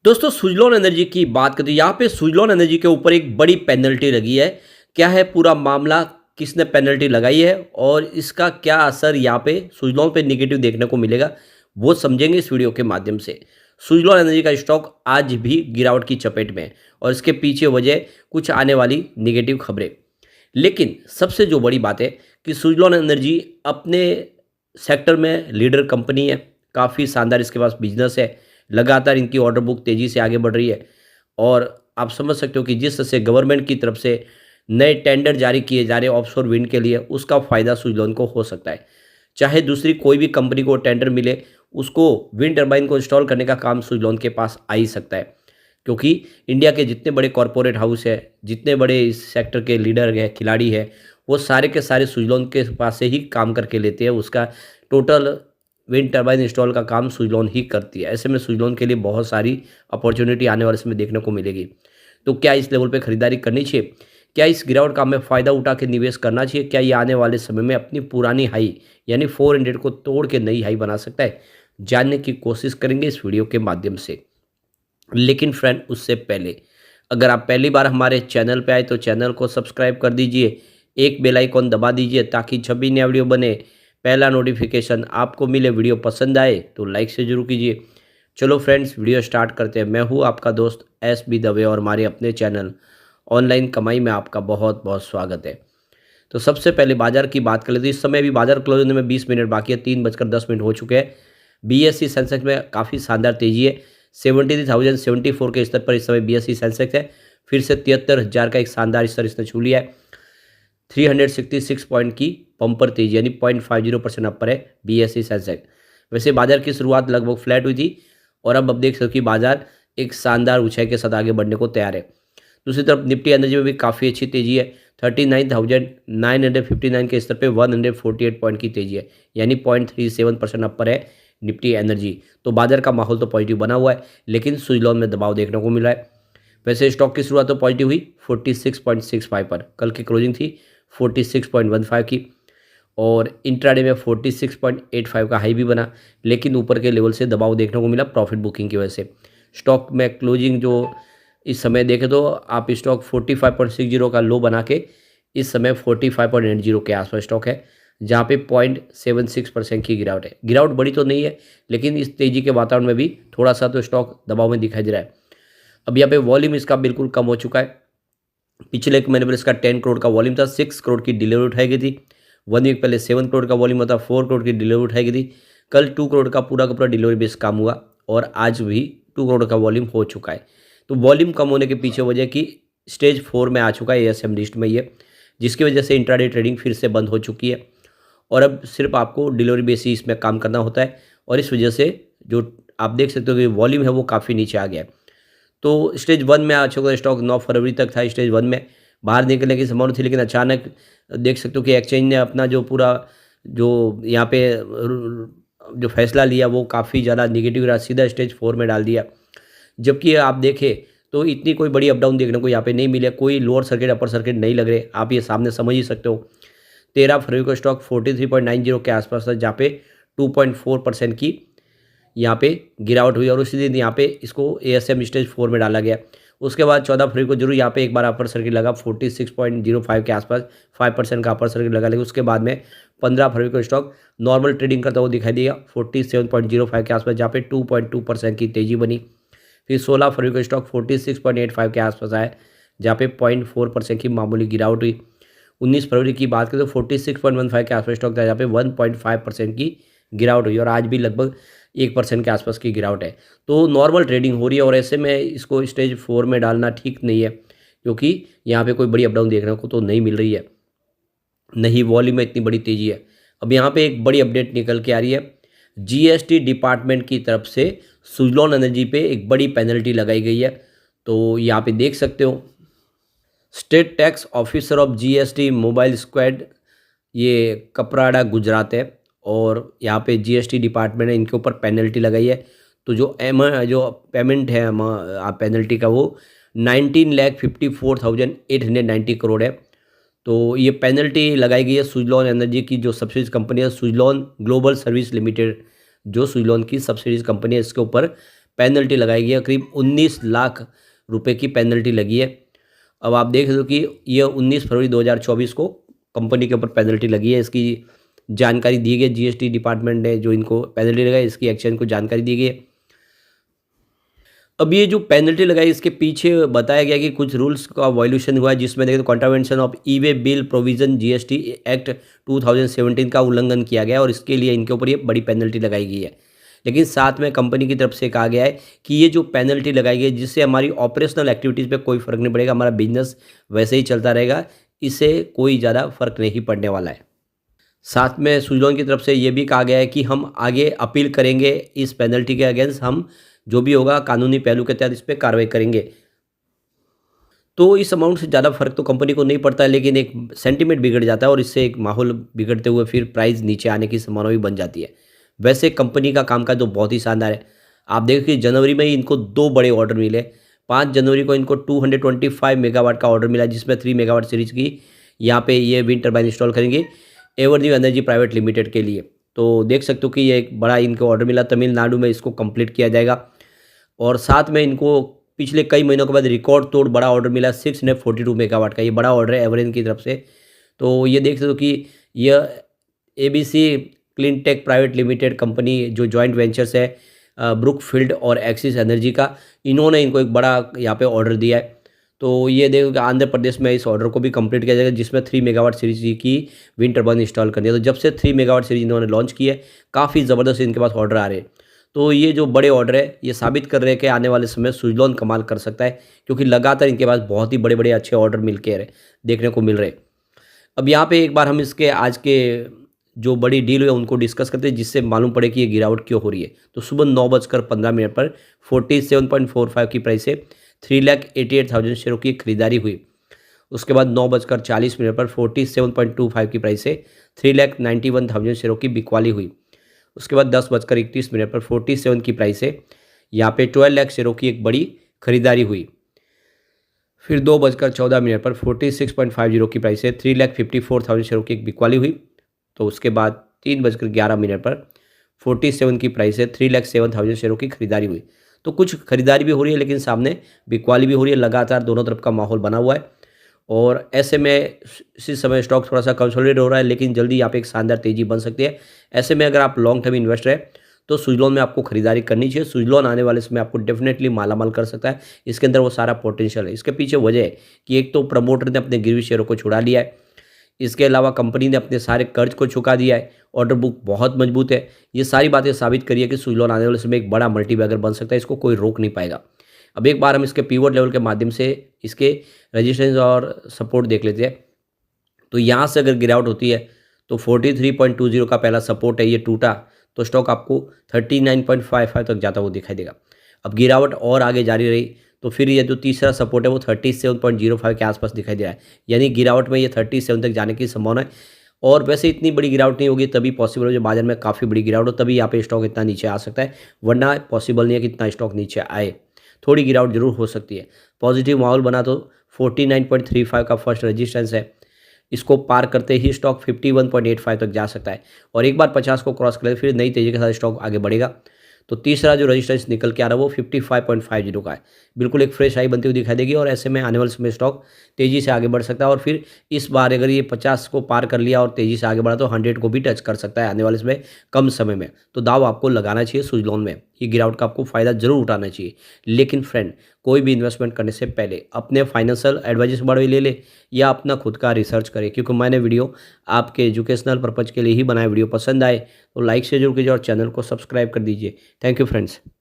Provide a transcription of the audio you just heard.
दोस्तों सुजलॉन एनर्जी की बात करें तो यहाँ पे सुजलॉन एनर्जी के ऊपर एक बड़ी पेनल्टी लगी है। क्या है पूरा मामला? किसने पेनल्टी लगाई है और इसका क्या असर यहाँ पे सुजलॉन पे नेगेटिव देखने को मिलेगा, वो समझेंगे इस वीडियो के माध्यम से। सुजलॉन एनर्जी का स्टॉक आज भी गिरावट की चपेट में है और इसके पीछे वजह कुछ आने वाली नेगेटिव खबरें। लेकिन सबसे जो बड़ी बात है कि सुजलॉन एनर्जी अपने सेक्टर में लीडर कंपनी है, काफ़ी शानदार इसके पास बिजनेस है, लगातार इनकी ऑर्डर बुक तेज़ी से आगे बढ़ रही है और आप समझ सकते हो कि जिस तरह से गवर्नमेंट की तरफ से नए टेंडर जारी किए जा रहे हैं ऑफशोर विंड के लिए, उसका फ़ायदा सुजलॉन को हो सकता है। चाहे दूसरी कोई भी कंपनी को टेंडर मिले, उसको विंड टर्बाइन को इंस्टॉल करने का काम सुजलॉन के पास आ ही सकता है। क्योंकि इंडिया के जितने बड़े कॉरपोरेट हाउस है, जितने बड़े इस सेक्टर के लीडर हैं, खिलाड़ी हैं, वो सारे के सारे सुजलॉन के पास से ही काम करके लेते हैं। उसका टोटल विंड टर्बाइन इंस्टॉल का काम सुजलॉन ही करती है। ऐसे में सुजलॉन के लिए बहुत सारी अपॉर्चुनिटी आने वाले समय देखने को मिलेगी। तो क्या इस लेवल पे खरीदारी करनी चाहिए? क्या इस गिरावट का हमें फ़ायदा उठा के निवेश करना चाहिए? क्या ये आने वाले समय में अपनी पुरानी हाई यानी 400 को तोड़ के नई हाई बना सकता है? जानने की कोशिश करेंगे इस वीडियो के माध्यम से। लेकिन फ्रेंड उससे पहले अगर आप पहली बार हमारे चैनल पे आए तो चैनल को सब्सक्राइब कर दीजिए, एक बेल आइकॉन दबा दीजिए ताकि जब भी नया वीडियो बने पहला नोटिफिकेशन आपको मिले। वीडियो पसंद आए तो लाइक से जरूर कीजिए। चलो फ्रेंड्स वीडियो स्टार्ट करते हैं। मैं हूँ आपका दोस्त एस बी दवे और हमारे अपने चैनल ऑनलाइन कमाई में आपका बहुत बहुत स्वागत है। तो सबसे पहले बाजार की बात कर लेते हैं। इस समय भी बाजार क्लोज होने में 20 मिनट बाकी है, 3:10 हो चुके हैं। बीएसई सेंसेक्स में काफ़ी शानदार तेजी है। 73,074 के स्तर पर इस समय बीएसई सेंसेक्स है। फिर से 73,000 का एक शानदार स्तर इसने छू लिया है। 366 पॉइंट की पंपर तेजी यानी 0.50% अपर है बीएसई सेंसेक्स। वैसे बाजार की शुरुआत लगभग फ्लैट हुई थी और अब देख सकते हो कि बाजार एक शानदार ऊंचाई के साथ आगे बढ़ने को तैयार है। दूसरी तरफ निफ्टी एनर्जी में भी काफ़ी अच्छी तेजी है। 39,959 के स्तर पे 148 पॉइंट की तेजी है यानी 0.37% अपर है निफ्टी एनर्जी। तो बाजार का माहौल तो पॉजिटिव बना हुआ है, लेकिन सुजलॉन में दबाव देखने को मिल रहा है। वैसे स्टॉक की शुरुआत तो पॉजिटिव हुई 46.65 पर, कल की क्लोजिंग थी 46.15 की और इंट्राडे में 46.85 का हाई भी बना, लेकिन ऊपर के लेवल से दबाव देखने को मिला प्रॉफिट बुकिंग की वजह से। स्टॉक में क्लोजिंग जो इस समय देखें तो आप स्टॉक 45.60 का लो बना के इस समय 45.80 के आसपास स्टॉक है, जहाँ पे 0.76% की गिरावट है। गिरावट बड़ी तो नहीं है, लेकिन इस तेजी के वातावरण में भी थोड़ा सा तो स्टॉक दबाव में दिखाई दे रहा है। अब यहाँ पे वॉल्यूम इसका बिल्कुल कम हो चुका है। पिछले एक महीने पर इसका 10 करोड़ का वॉल्यूम था, 6 करोड़ की डिलीवरी उठाई गई थी। 1 वीक पहले 7 करोड़ का वॉल्यूम था, 4 करोड़ की डिलीवरी उठाई गई थी। कल 2 करोड़ का पूरा डिलीवरी बेस काम हुआ और आज भी 2 करोड़ का वॉल्यूम हो चुका है। तो वॉल्यूम कम होने के पीछे वजह की स्टेज 4 में आ चुका है एएसएम लिस्ट में ये, जिसकी वजह से इंट्राडे ट्रेडिंग फिर से बंद हो चुकी है और अब सिर्फ आपको डिलीवरी बेस ही इसमें काम करना होता है और इस वजह से जो आप देख सकते हो कि वॉल्यूम है वो काफ़ी नीचे आ गया है। तो स्टेज 1 में आ चुका है स्टॉक। 9 फरवरी तक था स्टेज 1 में, बाहर निकलने की संभावना थी, लेकिन अचानक देख सकते हो कि एक्सचेंज ने अपना जो पूरा जो यहाँ पे जो फैसला लिया वो काफ़ी ज़्यादा निगेटिव रहा, सीधा स्टेज 4 में डाल दिया। जबकि आप देखें तो इतनी कोई बड़ी अप डाउन देखने को यहाँ पे नहीं मिले, कोई लोअर सर्किट अपर सर्किट नहीं लग रहे, आप ये सामने समझ ही सकते हो। 13 फरवरी को स्टॉक 43.90 के आसपास था, जहाँ पे 2.4% की यहाँ पे गिरावट हुई और उसी दिन यहाँ पे इसको एएसएम स्टेज 4 में डाला गया। उसके बाद 14 फरवरी को जरूर यहाँ पे एक बार अपर सर्किट लगा 46.05 के आसपास, 5% का अपर सर्किट लगा, लेकिन उसके बाद में 15 फरवरी को स्टॉक नॉर्मल ट्रेडिंग करता हुआ दिखाई दिया 47.05 के आसपास, जहाँ पे 2.2% की तेजी बनी। फिर 16 फरवरी को स्टॉक 46.85 के आसपास आया, जहाँ पे 0.4% की मामूली गिरावट हुई। 19 फरवरी की बात करें तो 46.15 के आसपास स्टॉक था, जहाँ पे 1.5% की गिरावट हुई और आज भी लगभग 1% के आसपास की गिरावट है। तो नॉर्मल ट्रेडिंग हो रही है और ऐसे में इसको स्टेज 4 में डालना ठीक नहीं है, क्योंकि यहाँ पे कोई बड़ी अप डाउन देखने को तो नहीं मिल रही है, नहीं वॉल्यूम में इतनी बड़ी तेजी है। अब यहाँ पे एक बड़ी अपडेट निकल के आ रही है, जीएसटी डिपार्टमेंट की तरफ से सुजलॉन एनर्जी पे एक बड़ी पेनल्टी लगाई गई है। तो यहाँ पे देख सकते हो state tax officer of GST mobile squad, ये कपराड़ा गुजरात है और यहाँ पे जीएसटी डिपार्टमेंट ने इनके ऊपर पेनल्टी लगाई है। तो जो पेमेंट है पेनल्टी का वो 19,54,890 करोड़ है। तो ये पेनल्टी लगाई गई है सुजलॉन एनर्जी की जो सब्सिडीज कंपनी है सुजलॉन ग्लोबल सर्विस लिमिटेड, जो सुजलॉन की सब्सिडीज कंपनी है, इसके ऊपर पेनल्टी लगाई गई है, करीब 19 लाख रुपए की पेनल्टी लगी है। अब आप देख लो कि ये 19 फरवरी 2024 को कंपनी के ऊपर पेनल्टी लगी है। इसकी जानकारी दी गई, जीएसटी डिपार्टमेंट ने जो इनको पेनल्टी लगाई इसकी एक्सचेंज को जानकारी दी गई है। अब ये जो पेनल्टी लगाई इसके पीछे बताया गया कि कुछ रूल्स का वायलेशन हुआ है, जिसमें देखिए contravention of E way bill provision GST act 2017 का उल्लंघन किया गया और इसके लिए इनके ऊपर ये बड़ी पेनल्टी लगाई गई है। लेकिन साथ में कंपनी की तरफ से कहा गया है कि ये जो पेनल्टी लगाई गई है जिससे हमारी ऑपरेशनल एक्टिविटीज़ पे कोई फ़र्क नहीं पड़ेगा, हमारा बिजनेस वैसे ही चलता रहेगा, इससे कोई ज़्यादा फर्क नहीं पड़ने वाला है। साथ में सुजलॉन की तरफ से ये भी कहा गया है कि हम आगे अपील करेंगे इस पेनल्टी के अगेंस्ट, हम जो भी होगा कानूनी पहलू के तहत इस पर कार्रवाई करेंगे। तो इस अमाउंट से ज़्यादा फर्क तो कंपनी को नहीं पड़ता है, लेकिन एक सेंटीमेंट बिगड़ जाता है और इससे एक माहौल बिगड़ते हुए फिर प्राइस नीचे आने की संभावना भी बन जाती है। वैसे कंपनी का कामकाज तो बहुत ही शानदार है। आप देखिए जनवरी में ही इनको 2 बड़े ऑर्डर मिले। 5 जनवरी को इनको 225 मेगावाट का ऑर्डर मिला, जिसमें 3 मेगावाट सीरीज की यहाँ पे ये विंड टर्बाइन इंस्टॉल करेंगे एवरन्यू एनर्जी प्राइवेट लिमिटेड के लिए। तो देख सकते हो कि ये एक बड़ा इनको ऑर्डर मिला, तमिलनाडु में इसको कंप्लीट किया जाएगा। और साथ में इनको पिछले कई महीनों के बाद रिकॉर्ड तोड़ बड़ा ऑर्डर मिला 642 मेगावाट का, ये बड़ा ऑर्डर है एवरेन की तरफ से। तो ये देख सकते हो कि यह ABC clean tech private limited company जो जॉइंट वेंचर्स है ब्रुकफील्ड और एक्सिस एनर्जी का, इन्होंने इनको एक बड़ा यहाँ पे ऑर्डर दिया है। तो ये देखो कि आंध्र प्रदेश में इस ऑर्डर को भी कंप्लीट किया जाएगा, जिसमें 3 मेगावाट सीरीज की विंड टर्बाइन इंस्टॉल करनी है। तो जब से 3 मेगावाट सीरीज इन्होंने लॉन्च की है, काफ़ी ज़बरदस्त इनके पास ऑर्डर आ रहे हैं। तो ये जो बड़े ऑर्डर है ये साबित कर रहे हैं कि आने वाले समय सुजलॉन कमाल कर सकता है, क्योंकि लगातार इनके पास बहुत ही बड़े बड़े अच्छे ऑर्डर मिल के देखने को मिल रहे हैं। अब यहाँ पे एक बार हम इसके आज के जो बड़ी डील है उनको डिस्कस करते हैं, जिससे मालूम पड़े कि ये गिरावट क्यों हो रही है। तो सुबह 9:15 पर 47.45 की प्राइस से 3,88,000 शेयरों की खरीदारी हुई। उसके बाद 9:40 पर 47.25 की प्राइस से 3,91,000 शेयरों की बिकवाली हुई। उसके बाद 10:31 पर 47 की प्राइस से यहाँ पे 12 लाख शेयरों की एक बड़ी खरीदारी हुई। फिर 2:14 पर 46.50 की प्राइस से 3,54,000 शेयरों की एक बिकवाली हुई। तो उसके बाद 3:11 पर 47 की प्राइस से 3,07,000 शेयरों की खरीदारी हुई। तो कुछ खरीदारी भी हो रही है, लेकिन सामने बिकवाली भी हो रही है। लगातार दोनों तरफ का माहौल बना हुआ है और ऐसे में इसी समय स्टॉक थोड़ा सा कंसोलिडेट हो रहा है, लेकिन जल्दी यहाँ पे एक शानदार तेज़ी बन सकती है। ऐसे में अगर आप लॉन्ग टर्म इन्वेस्टर है तो सुजलॉन में आपको खरीदारी करनी चाहिए। सुजलॉन आने वाले समय आपको डेफिनेटली मालामाल कर सकता है, इसके अंदर वो सारा पोटेंशियल है। इसके पीछे वजह है कि एक तो प्रमोटर ने अपने गिरवी शेयरों को छुड़ा लिया है, इसके अलावा कंपनी ने अपने सारे कर्ज को चुका दिया है, ऑर्डर बुक बहुत मजबूत है। ये सारी बातें साबित करी है कि सुजलॉन आने वाले समय एक बड़ा मल्टीबैगर बन सकता है, इसको कोई रोक नहीं पाएगा। अब एक बार हम इसके पिवट लेवल के माध्यम से इसके रजिस्टेंस और सपोर्ट देख लेते हैं। तो यहाँ से अगर गिरावट होती है तो 43.20 का पहला सपोर्ट है, ये टूटा तो स्टॉक आपको 39.55 तक जाता हुआ दिखाई देगा। अब गिरावट और आगे जारी रही तो फिर ये जो तीसरा सपोर्ट है वो 37.05 के आसपास दिखाई दे रहा है, यानी गिरावट में ये 37 तक जाने की संभावना है। और वैसे इतनी बड़ी गिरावट नहीं होगी, तभी पॉसिबल हो जब बाजार में काफ़ी बड़ी गिरावट हो, तभी यहाँ पे स्टॉक इतना नीचे आ सकता है, वरना पॉसिबल नहीं है कि इतना स्टॉक नीचे आए। थोड़ी गिरावट जरूर हो सकती है। पॉजिटिव माहौल बना तो 49.35 का फर्स्ट रेजिस्टेंस है, इसको पार करते ही स्टॉक 51.85 तक जा सकता है और एक बार 50 को क्रॉस करे फिर नई तेज़ी के साथ स्टॉक आगे बढ़ेगा। तो तीसरा जो रेजिस्टेंस निकल के आ रहा है वो 55.50 का है, बिल्कुल एक फ्रेश हाई बनती हुई दिखाई देगी और ऐसे में आने वाले समय स्टॉक तेज़ी से आगे बढ़ सकता है। और फिर इस बार अगर ये 50 को पार कर लिया और तेज़ी से आगे बढ़ा तो 100 को भी टच कर सकता है आने वाले समय कम समय में। तो दाव आपको लगाना चाहिए सुजलॉन में, ये गिरावट का आपको फ़ायदा जरूर उठाना चाहिए। लेकिन फ्रेंड, कोई भी इन्वेस्टमेंट करने से पहले अपने फाइनेंशियल एडवाइजर से बड़े ले ले या अपना खुद का रिसर्च करें, क्योंकि मैंने वीडियो आपके एजुकेशनल पर्पज़ के लिए ही बनाया। वीडियो पसंद आए तो लाइक से जरूर कीजिए और चैनल को सब्सक्राइब कर दीजिए। Thank you friends.